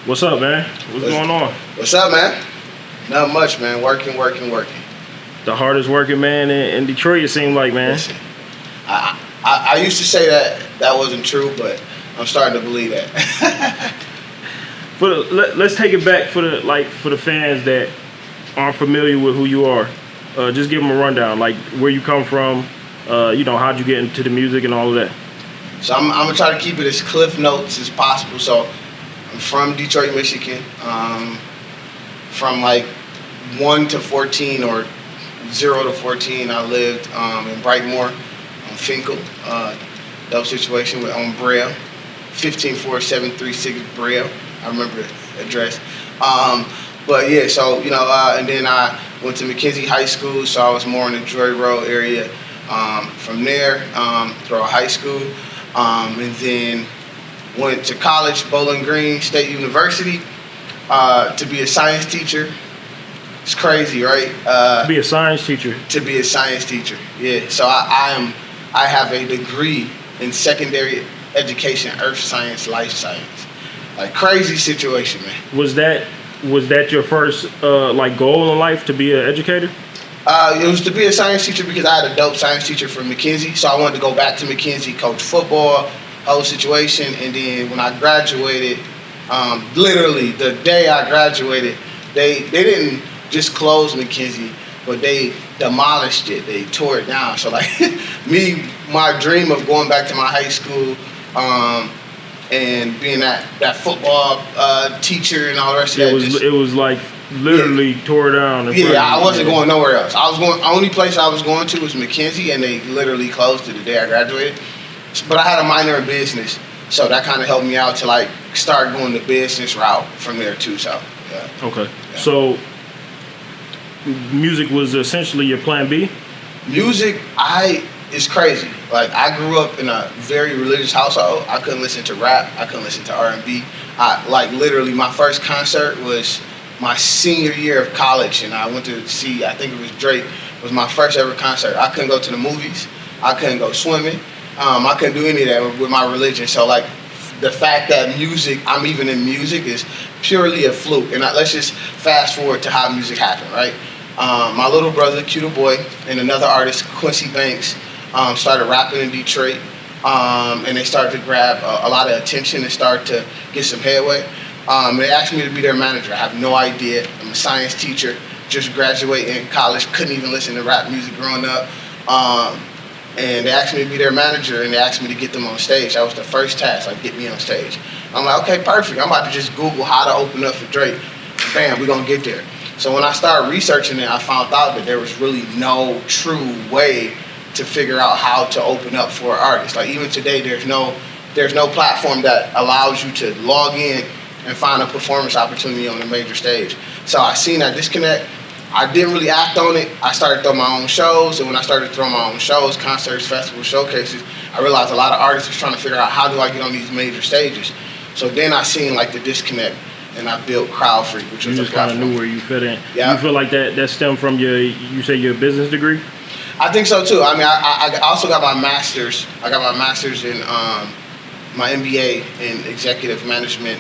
What's up, man? What's going on? What's up, man? Not much, man. Working. The hardest working man in Detroit, it seemed like, man. Listen, I used to say that wasn't true, but I'm starting to believe that. Let's take it back for the fans that aren't familiar with who you are. Just give them a rundown, like where you come from. How'd you get into the music and all of that. So I'm gonna try to keep it as cliff notes as possible. So I'm from Detroit, Michigan. From like 1 to 14 or 0 to 14, I lived in Brightmoor on Finkel. That situation on Braille, 154736 Braille. I remember the address. But yeah, so and then I went to McKenzie High School, so I was more in the Joy Road area. From there, through high school, and then went to college, Bowling Green State University, to be a science teacher. It's crazy, right? To be a science teacher. To be a science teacher, yeah. So I have a degree in secondary education, earth science, life science. Like crazy situation, man. Was that your first goal in life, to be an educator? It was to be a science teacher because I had a dope science teacher from McKenzie, so I wanted to go back to McKenzie, coach football, whole situation. And then when I graduated, literally the day I graduated, they didn't just close McKenzie, but they demolished it. They tore it down. So like my dream of going back to my high school and being that football teacher and all the rest of that. It was like literally tore down. I wasn't going nowhere else. Only place I was going to was McKenzie, and they literally closed it the day I graduated. But I had a minor in business, so that kind of helped me out to like start going the business route from there too. So yeah. Okay. Yeah. So music was essentially your plan B? Music, it's crazy. Like I grew up in a very religious household. I couldn't listen to rap. I couldn't listen to R&B. Literally my first concert was my senior year of college, and I went to see, I think it was Drake. It was my first ever concert. I couldn't go to the movies. I couldn't go swimming. I couldn't do any of that with my religion. So like the fact that I'm even in music is purely a fluke. And let's just fast forward to how music happened, right? My little brother, Cuter Boy, and another artist, Quincy Banks, started rapping in Detroit, and they started to grab a lot of attention and start to get some headway. They asked me to be their manager. I have no idea. I'm a science teacher, just graduating in college, couldn't even listen to rap music growing up. And they asked me to be their manager, and they asked me to get them on stage. That was the first task, like get me on stage. I'm like, okay, perfect. I'm about to just Google how to open up for Drake. Bam, we're gonna get there. So when I started researching it, I found out that there was really no true way to figure out how to open up for artists. Like even today, there's no platform that allows you to log in and find a performance opportunity on a major stage. So I seen that disconnect. I didn't really act on it. I started throwing my own shows, and when I started throwing my own shows, concerts, festivals, showcases, I realized a lot of artists was trying to figure out how do I get on these major stages. So then I seen like the disconnect, and I built Crowd Freak, which was just kind of knew where you fit in. Yeah. You feel like that stemmed from your business degree? I think so too. I mean, I also got my master's. I got my master's in my MBA in executive management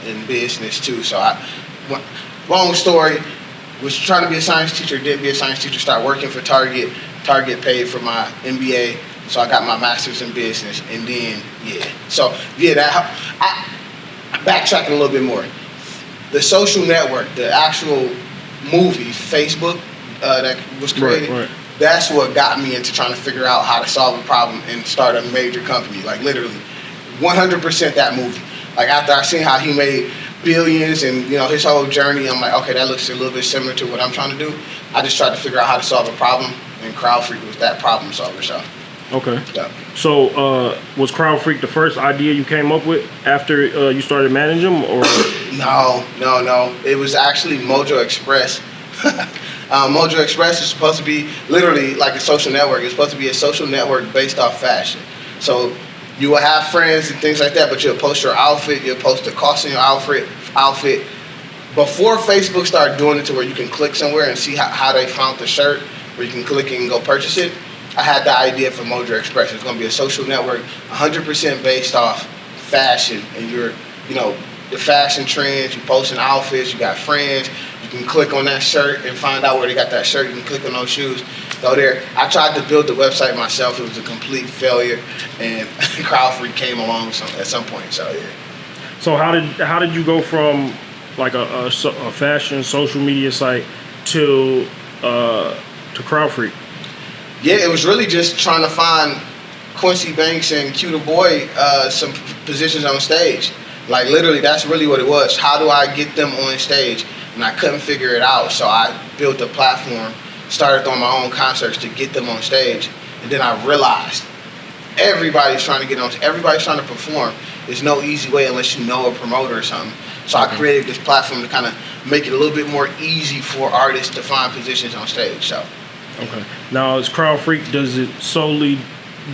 in business too. So long story, was trying to be a science teacher, didn't be a science teacher, started working for Target. Target paid for my MBA, so I got my master's in business, and then backtracking a little bit more. The Social Network, the actual movie, Facebook, that was created, right. That's what got me into trying to figure out how to solve a problem and start a major company. Like literally, 100% that movie. Like after I seen how he made billions and his whole journey, I'm like, okay, that looks a little bit similar to what I'm trying to do. I just tried to figure out how to solve a problem, and Crowd Freak was that problem solver. So. Okay. Yeah. So was Crowd Freak the first idea you came up with after you started managing them, or? No. It was actually Mojo Express. Mojo Express is supposed to be literally like a social network. It's supposed to be a social network based off fashion. So you will have friends and things like that, but you'll post your outfit, you'll post the cost of your outfit. Before Facebook started doing it to where you can click somewhere and see how they found the shirt, where you can click it and go purchase it, I had the idea for Mojo Express. It's going to be a social network 100% based off fashion, and you're the fashion trends, you posting outfits, you got friends, you can click on that shirt and find out where they got that shirt, you can click on those shoes, go there. I tried to build the website myself, it was a complete failure, and CrowdFreak came along at some point, so yeah. So how did you go from like a fashion social media site to CrowdFreak? Yeah, it was really just trying to find Quincy Banks and Q the Boy some positions on stage. Like literally, that's really what it was. How do I get them on stage? And I couldn't figure it out, so I built a platform, started throwing my own concerts to get them on stage, and then I realized everybody's trying to get on. Everybody's trying to perform. There's no easy way unless you know a promoter or something. So I created this platform to kind of make it a little bit more easy for artists to find positions on stage. So. Okay. Now, as CrowdFreak, does it solely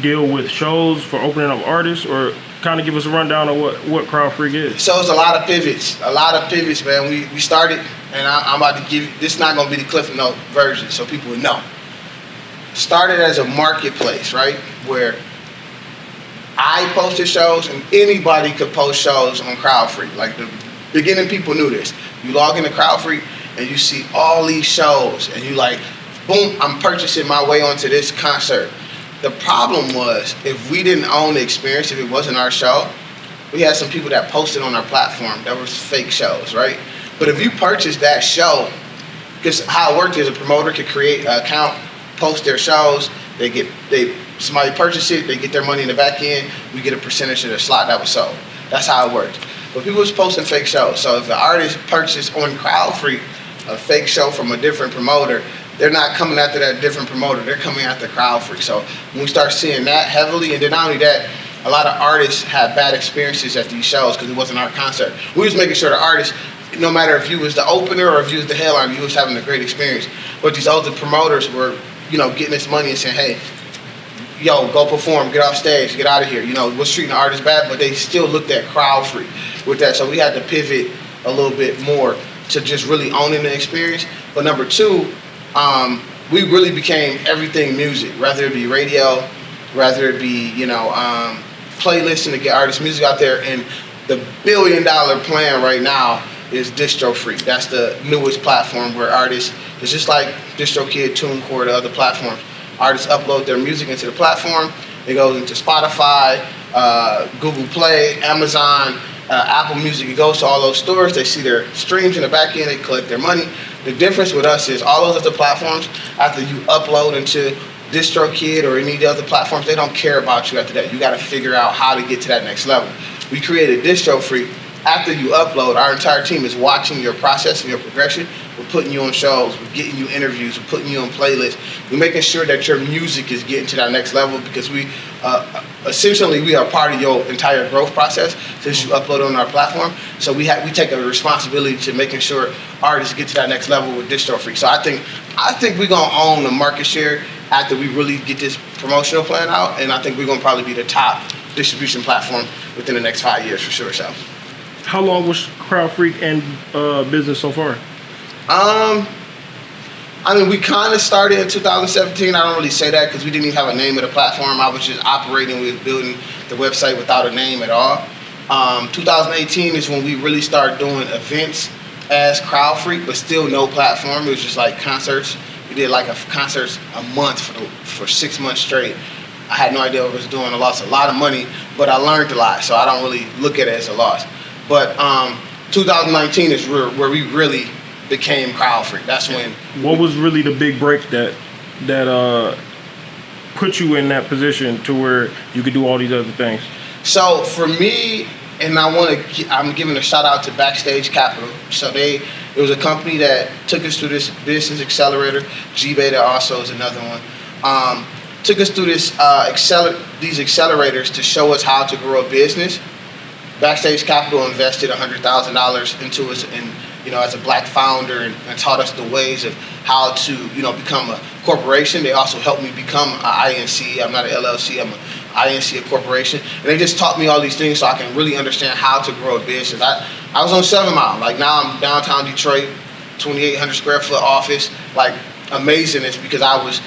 deal with shows for opening up artists, or kind of give us a rundown of what CrowdFreak is? So it's a lot of pivots, man. We started, and I'm about to give, this is not going to be the Cliff Note version, so people would know. Started as a marketplace, right, where I posted shows and anybody could post shows on CrowdFreak. Like the beginning people knew this. You log into CrowdFreak and you see all these shows and you like, boom, I'm purchasing my way onto this concert. The problem was, if we didn't own the experience, if it wasn't our show, we had some people that posted on our platform that was fake shows, right? But if you purchased that show, because how it worked is a promoter could create an account, post their shows, somebody purchase it, they get their money in the back end, we get a percentage of the slot that was sold. That's how it worked. But people was posting fake shows. So if the artist purchased on CrowdFreak a fake show from a different promoter, they're not coming after that different promoter, they're coming after CrowdFreak. So when we start seeing that heavily, and then not only that, a lot of artists had bad experiences at these shows because it wasn't our concert. We was making sure the artists, no matter if you was the opener or if you was the headliner, you was having a great experience. But these other promoters were, getting this money and saying, hey, yo, go perform, get off stage, get out of here. Was treating the artist bad, but they still looked at CrowdFreak with that. So we had to pivot a little bit more to just really owning the experience. But number two, we really became everything music, whether it be radio, whether it be, playlisting to get artist music out there. And the $1 billion plan right now is DistroFreak. That's the newest platform where artists, it's just like DistroKid, TuneCore, the other platforms. Artists upload their music into the platform. It goes into Spotify, Google Play, Amazon, Apple Music. It goes to all those stores. They see their streams in the back end. They collect their money. The difference with us is all those other platforms, after you upload into DistroKid or any of the other platforms, they don't care about you after that. You got to figure out how to get to that next level. We created DistroFreak. After you upload, our entire team is watching your process and your progression. We're putting you on shows, we're getting you interviews, we're putting you on playlists. We're making sure that your music is getting to that next level because we are part of your entire growth process since you upload on our platform. So we take a responsibility to making sure artists get to that next level with DistroFreak. So I think we're gonna own the market share after we really get this promotional plan out, and I think we're gonna probably be the top distribution platform within the next 5 years for sure. So. How long was CrowdFreak in business so far? We kind of started in 2017. I don't really say that because we didn't even have a name of the platform. I was just operating, we were building the website without a name at all. 2018 is when we really started doing events as CrowdFreak, but still no platform. It was just like concerts. We did like concerts a month for 6 months straight. I had no idea what I was doing. I lost a lot of money, but I learned a lot, so I don't really look at it as a loss. But 2019 is where we really became CrowdFreak. That's when. What was really the big break that put you in that position to where you could do all these other things? So for me, and I'm giving a shout out to Backstage Capital. So it was a company that took us through this business accelerator. G-Beta also is another one. Took us through these accelerators to show us how to grow a business. Backstage Capital invested $100,000 into us, and as a black founder, and taught us the ways of how to become a corporation. They also helped me become an INC. I'm not an LLC. I'm an INC, a corporation, and they just taught me all these things so I can really understand how to grow a business. I was on 7 Mile. Like now I'm downtown Detroit, 2,800 square foot office. Like amazing. It's because I was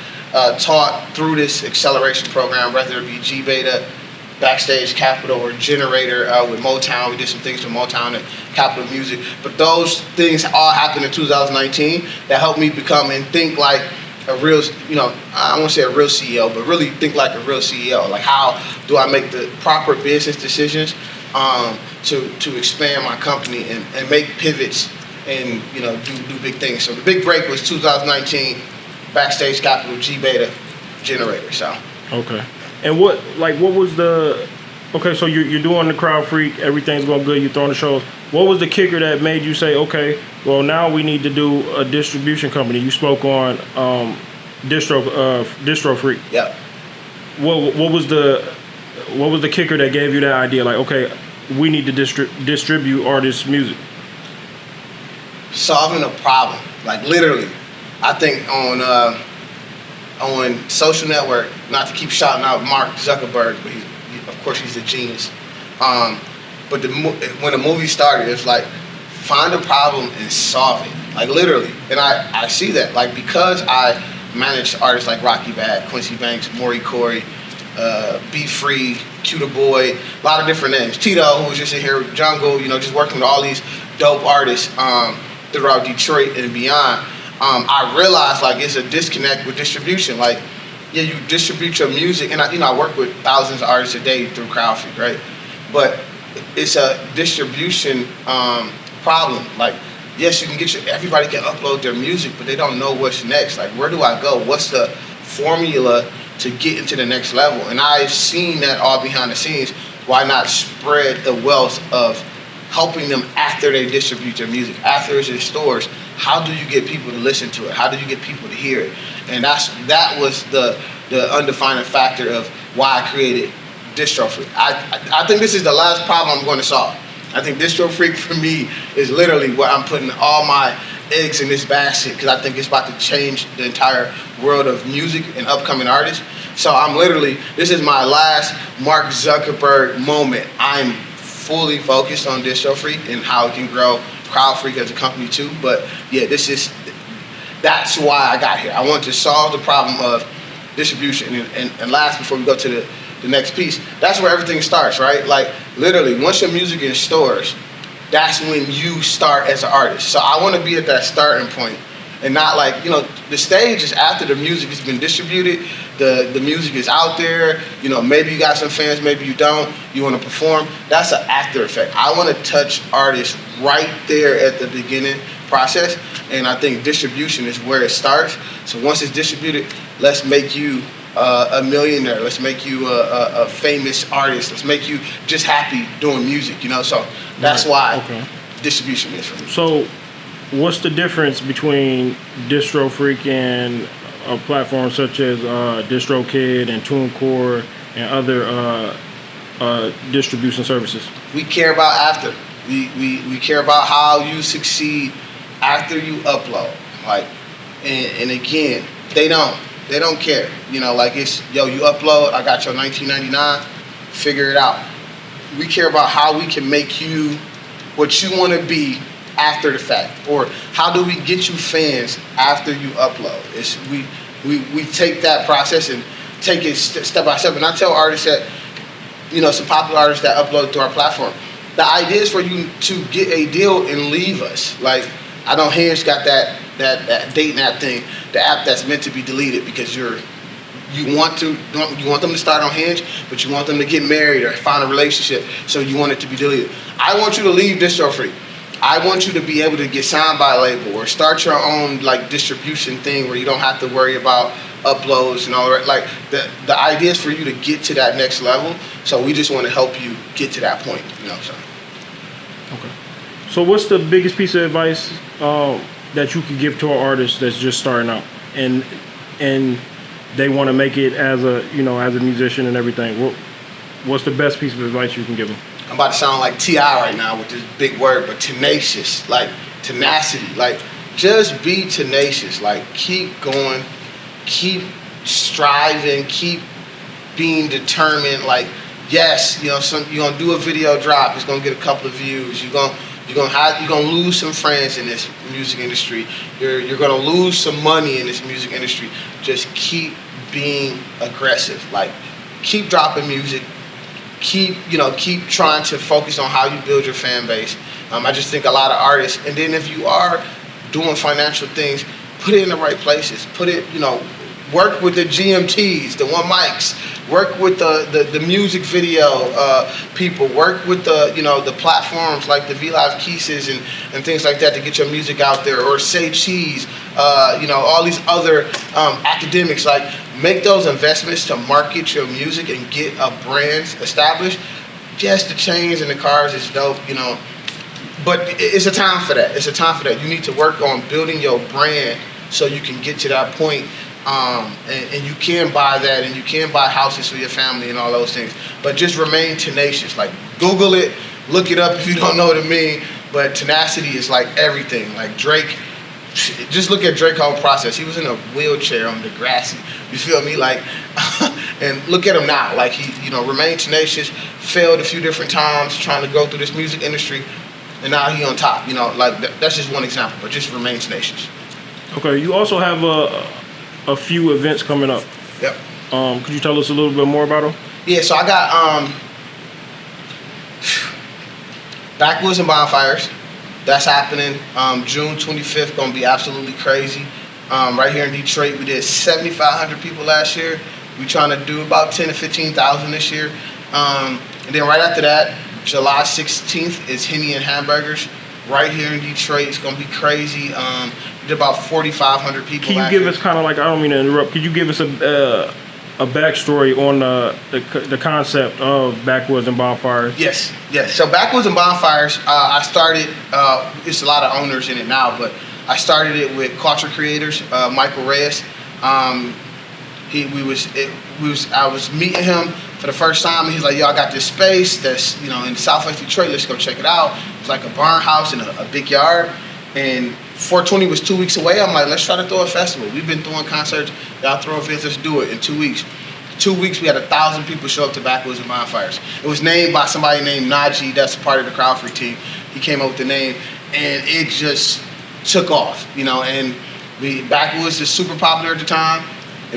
taught through this acceleration program, whether it be G-Beta, Backstage Capital or Generator with Motown. We did some things with Motown and Capital Music. But those things all happened in 2019 that helped me become and think like a real, I don't want to say a real CEO, but really think like a real CEO. Like, how do I make the proper business decisions to expand my company and make pivots and do big things. So the big break was 2019, Backstage Capital, G Beta, Generator. So okay. And what was the so you're doing the Crowd Freak, everything's going good, you're throwing the shows. What was the kicker that made you say, okay, well, now we need to do a distribution company? You spoke on Distro Freak. Yeah. What was the kicker that gave you that idea? Like, okay, we need to distribute artists' music. Solving a problem, like literally. I think on social network, not to keep shouting out Mark Zuckerberg, but of course he's a genius. But when the movie started, it's like, find a problem and solve it. Like literally. And I see that. Like, because I managed artists like Rocky Bad, Quincy Banks, Maury Corey, Be Free, Cuda Boy, a lot of different names. Tito, who was just in here, Jungle, just working with all these dope artists throughout Detroit and beyond. I realized like it's a disconnect with distribution. Like, yeah, you distribute your music, and I work with thousands of artists a day through Crowd Freak, right? But it's a distribution problem. Like, yes, you can everybody can upload their music, but they don't know what's next. Like, where do I go? What's the formula to get into the next level? And I've seen that all behind the scenes. Why not spread the wealth of helping them after they distribute their music, after it's in stores? How do you get people to listen to it? How do you get people to hear it? And that was the undefining factor of why I created Distro Freak. I think this is the last problem I'm going to solve. I think Distro Freak for me is literally where I'm putting all my eggs in this basket, because I think it's about to change the entire world of music and upcoming artists. So this is my last Mark Zuckerberg moment. I'm fully focused on Distro Freak and how it can grow Crowd Freak as a company too. But yeah, that's why I got here. I want to solve the problem of distribution. And last, before we go to the next piece, that's where everything starts, right? Like literally, once your music is in stores, that's when you start as an artist. So I want to be at that starting point, and not like, the stage is after the music has been distributed, the music is out there, maybe you got some fans, maybe you don't, you want to perform. That's an after effect. I want to touch artists right there at the beginning process, and I think distribution is where it starts. So once it's distributed, let's make you a millionaire, let's make you a famous artist, let's make you just happy doing music, So that's why distribution is for me. So what's the difference between Distro Freak and a platform such as DistroKid and TuneCore and other distribution services? We care about after. We care about how you succeed after you upload. Like, and again, they don't care. Like, it's, you upload, I got your 1999, figure it out. We care about how we can make you what you want to be after the fact, or how do we get you fans after you upload. We take that process and take it step by step. And I tell artists that, some popular artists that upload to our platform, the idea is for you to get a deal and leave us. Like, I know Hinge got that dating app thing, the app that's meant to be deleted because you want them to start on Hinge, but you want them to get married or find a relationship, so you want it to be deleted. I want you to leave Distro Freak. I want you to be able to get signed by a label or start your own like distribution thing where you don't have to worry about uploads and all that. Like, the idea is for you to get to that next level. So we just want to help you get to that point. So. Okay. So what's the biggest piece of advice that you could give to an artist that's just starting out and they want to make it as a as a musician and everything? What's the best piece of advice you can give them? I'm about to sound like T.I. right now with this big word, but tenacious, like tenacity. Like, just be tenacious. Like, keep going, keep striving, keep being determined. Like, yes, you're gonna do a video drop, it's gonna get a couple of views. You're gonna lose some friends in this music industry. You're gonna lose some money in this music industry. Just keep being aggressive. Like, keep dropping music. keep trying to focus on how you build your fan base. I just think a lot of artists, and then if you are doing financial things, put it in the right places. Put it, work with the GMTs, the one mics. Work with the music video people. Work with the platforms like the VLive Keeses and things like that to get your music out there. Or Say Cheese, all these other academics. Like, make those investments to market your music and get a brand established. Yes, the chains and the cars is dope, but it's a time for that. It's a time for that. You need to work on building your brand so you can get to that point. And you can buy that, and you can buy houses for your family and all those things. But just remain tenacious. Like, Google it, look it up if you don't know what it means. But tenacity is like everything. Like Drake, just look at Drake's whole process. He was in a wheelchair on Degrassi. You feel me? Like, and look at him now. Like, he, remained tenacious, failed a few different times trying to go through this music industry, and now he on top. Like that's just one example. But just remain tenacious. Okay, you also have a few events coming up. Yep. Could you tell us a little bit more about them? Yeah, so I got Backwoods and Bonfires. That's happening June 25th. Gonna be absolutely crazy. Right here in Detroit, we did 7,500 people last year. We trying to do about 10 to 15,000 this year. And then right after that, July 16th is Henny and Hamburgers. Right here in Detroit, it's gonna be crazy. We did about 4,500 people. Can you give us kind of like, I don't mean to interrupt, could you give us a backstory on the concept of Backwoods and Bonfires? Yes. So Backwoods and Bonfires, I started. It's a lot of owners in it now, but I started it with culture creators, Michael Reyes. I was meeting him for the first time, and he's like, "Yo, I got this space that's in Southwest Detroit. Let's go check it out." It's like a barn house in a big yard, and 420 was 2 weeks away. I'm like, let's try to throw a festival. We've been throwing concerts. Y'all throw events. Let's do it in 2 weeks. 2 weeks, we had 1,000 people show up to Backwoods and Bonfires. It was named by somebody named Najee. That's part of the Crowd Freak team. He came up with the name, and it just took off. And Backwoods is super popular at the time. It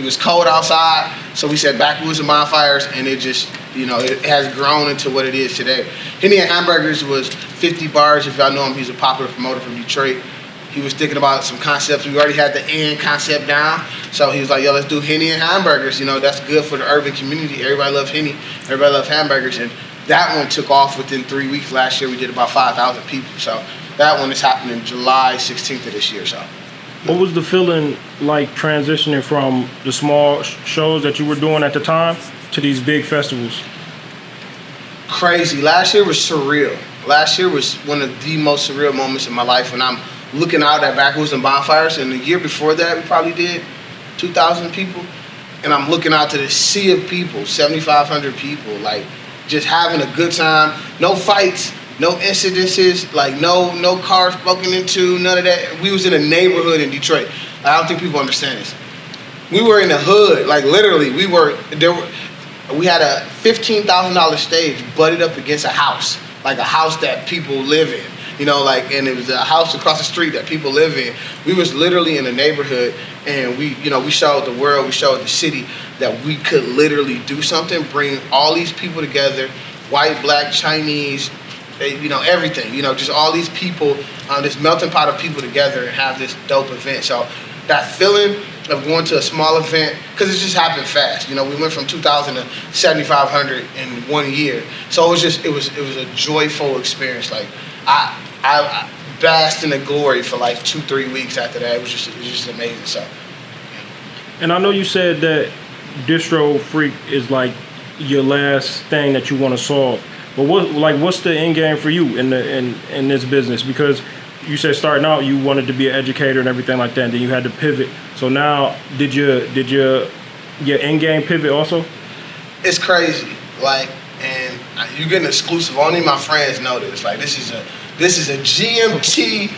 was cold outside, so we said Backwoods and Bonfires, and it just, it has grown into what it is today. Henny and Hamburgers was 50 bars. If y'all know him, he's a popular promoter from Detroit. He was thinking about some concepts. We already had the end concept down, so he was like, "Yo, let's do Henny and Hamburgers. That's good for the urban community. Everybody loves Henny. Everybody loves hamburgers." And that one took off within 3 weeks. Last year, we did about 5,000 people. So that one is happening July 16th of this year. So. What was the feeling like transitioning from the small shows that you were doing at the time to these big festivals? Crazy. Last year was surreal. Last year was one of the most surreal moments in my life when I'm looking out at Backwoods and Bonfires. And the year before that, we probably did 2,000 people. And I'm looking out to this sea of people, 7,500 people, like just having a good time. No fights. No incidences, like no cars broken into, none of that. We was in a neighborhood in Detroit. I don't think people understand this. We were in the hood, like literally. We had a $15,000 stage butted up against a house, like a house that people live in. And it was a house across the street that people live in. We was literally in a neighborhood, and we showed the world, we showed the city that we could literally do something, bring all these people together, white, black, Chinese, everything, just all these people, this melting pot of people together and have this dope event. So that feeling of going to a small event, because it just happened fast. We went from 2,000 to 7,500 in 1 year. So it was a joyful experience. Like I basked in the glory for like 2-3 weeks after that. It was just amazing. So. And I know you said that Distro Freak is like your last thing that you want to solve. But what's the end game for you in this business? Because you said starting out you wanted to be an educator and everything like that, and then you had to pivot. So now, did your end game pivot also? It's crazy, and you're getting exclusive. Only my friends know this. Like this is a GMT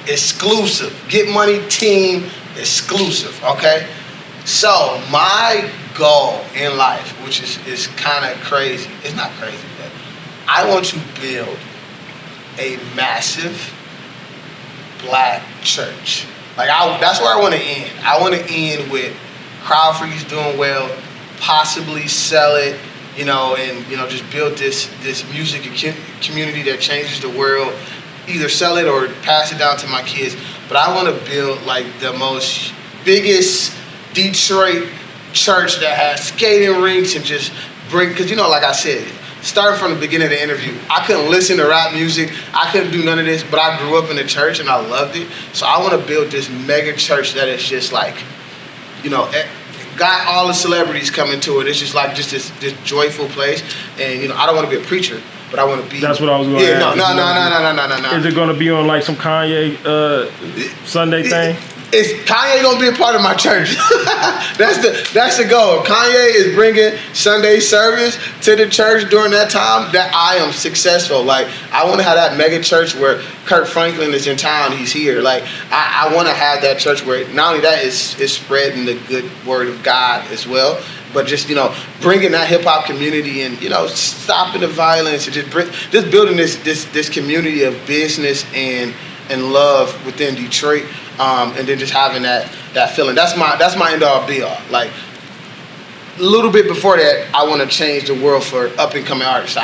exclusive. Get Money Team exclusive. Okay, so my goal in life, which is kind of crazy. It's not crazy, but I want to build a massive black church. That's where I want to end. I want to end with Crowd Freak is doing well, possibly sell it, and just build this music community that changes the world. Either sell it or pass it down to my kids. But I want to build like the biggest Detroit church that has skating rinks and just bring, because like I said, starting from the beginning of the interview, I couldn't listen to rap music, I couldn't do none of this, but I grew up in the church and I loved it. So I want to build this mega church that is just like, got all the celebrities coming to it. It's just like this joyful place. And I don't want to be a preacher, but I want to be. That's what I was going to ask. No. Is it going to be on like some Kanye Sunday thing? It's Kanye gonna be a part of my church. That's the goal. Kanye is bringing Sunday service to the church during that time. That I am successful. Like I want to have that mega church where Kirk Franklin is in town. He's here. Like I want to have that church where not only that is spreading the good word of God as well, but just bringing that hip hop community and stopping the violence and just building this community of business and love within Detroit. And then just having that feeling. That's my end all be all. Like a little bit before that, I want to change the world for up and coming artists.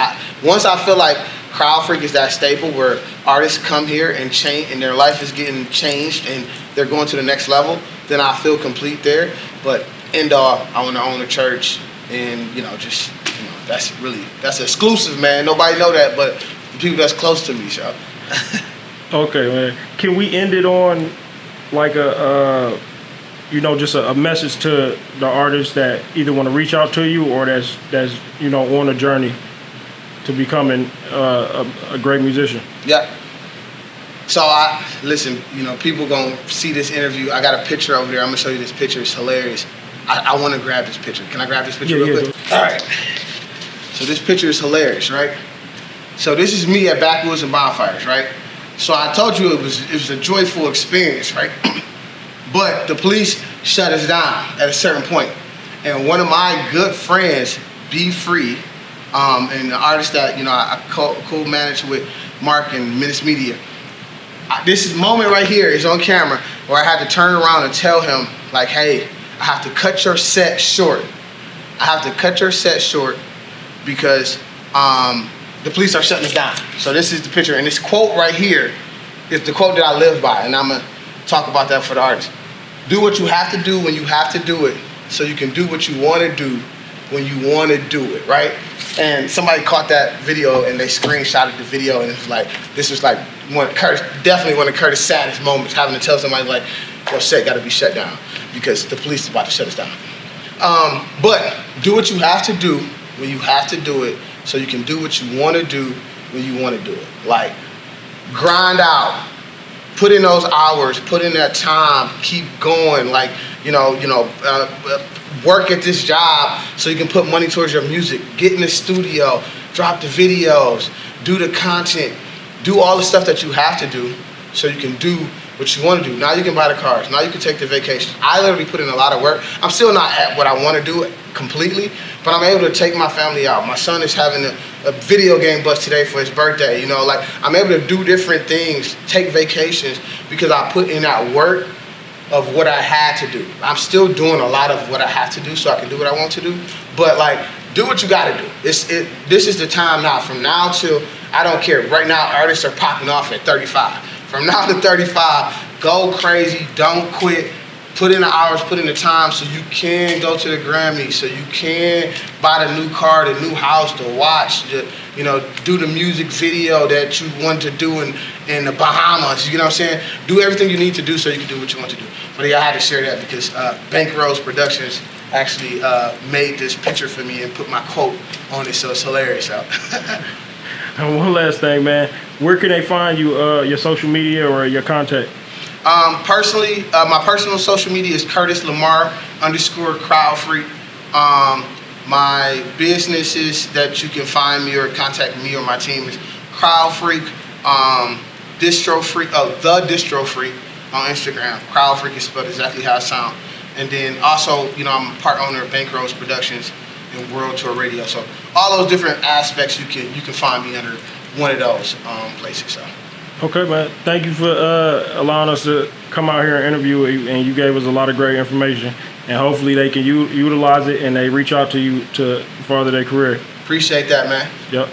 Once I feel like Crowd Freak is that staple where artists come here and change, and their life is getting changed, and they're going to the next level, then I feel complete there. But end all, I want to own a church, and that's exclusive, man. Nobody know that, but the people that's close to me, so. Okay, man. Can we end it on like just a message to the artists that either want to reach out to you or that's on a journey to becoming a great musician? Yeah. So listen, people gonna see this interview. I got a picture over there. I'm gonna show you this picture. It's hilarious. I want to grab this picture. Can I grab this picture real quick? All right. So this picture is hilarious, right? So this is me at Backwoods and Bonfires, right? So I told you it was a joyful experience, right? But the police shut us down at a certain point. And one of my good friends, Be Free, and the artist that I co-managed with Mark and Menace Media, this moment right here is on camera where I had to turn around and tell him, like, hey, I have to cut your set short. I have to cut your set short because the police are shutting us down. So this is the picture, and this quote right here is the quote that I live by, and I'm gonna talk about that for the artist. Do what you have to do when you have to do it, so you can do what you want to do when you want to do it, right? And somebody caught that video and they screenshotted the video, and this was like definitely one of Curtis' saddest moments, having to tell somebody like, your set got to be shut down because the police is about to shut us down. But do what you have to do when you have to do it, so you can do what you want to do when you want to do it. Like, grind out, put in those hours, put in that time, keep going. Like, work at this job so you can put money towards your music. Get in the studio, drop the videos, do the content, do all the stuff that you have to do so you can do what you want to do. Now you can buy the cars. Now you can take the vacations. I literally put in a lot of work. I'm still not at what I want to do completely, but I'm able to take my family out. My son is having a video game bus today for his birthday. I'm able to do different things, take vacations, because I put in that work of what I had to do. I'm still doing a lot of what I have to do so I can do what I want to do, but do what you got to do. This is the time now. From now till, I don't care. Right now, artists are popping off at 35. From now to 35, go crazy, don't quit. Put in the hours, put in the time so you can go to the Grammy, so you can buy the new car, the new house, to watch, do the music video that you want to do in the Bahamas. You know what I'm saying? Do everything you need to do so you can do what you want to do. But yeah, I had to share that because Bankrose Productions actually made this picture for me and put my quote on it, so it's hilarious. And one last thing, man. Where can they find you, your social media or your contact? Personally, my personal social media is Curtis Lamar _Crowd Freak. My businesses that you can find me or contact me or my team is Crowd Freak, Distro Freak, The Distro Freak on Instagram. Crowd Freak is spelled exactly how it sounds. And then also, I'm a part owner of Bankrose Productions and World Tour Radio. So all those different aspects you can find me under one of those places. So. Okay, man. Thank you for allowing us to come out here and interview you, and you gave us a lot of great information. and hopefully they can utilize it and they reach out to you to further their career. Appreciate that, man. Yep.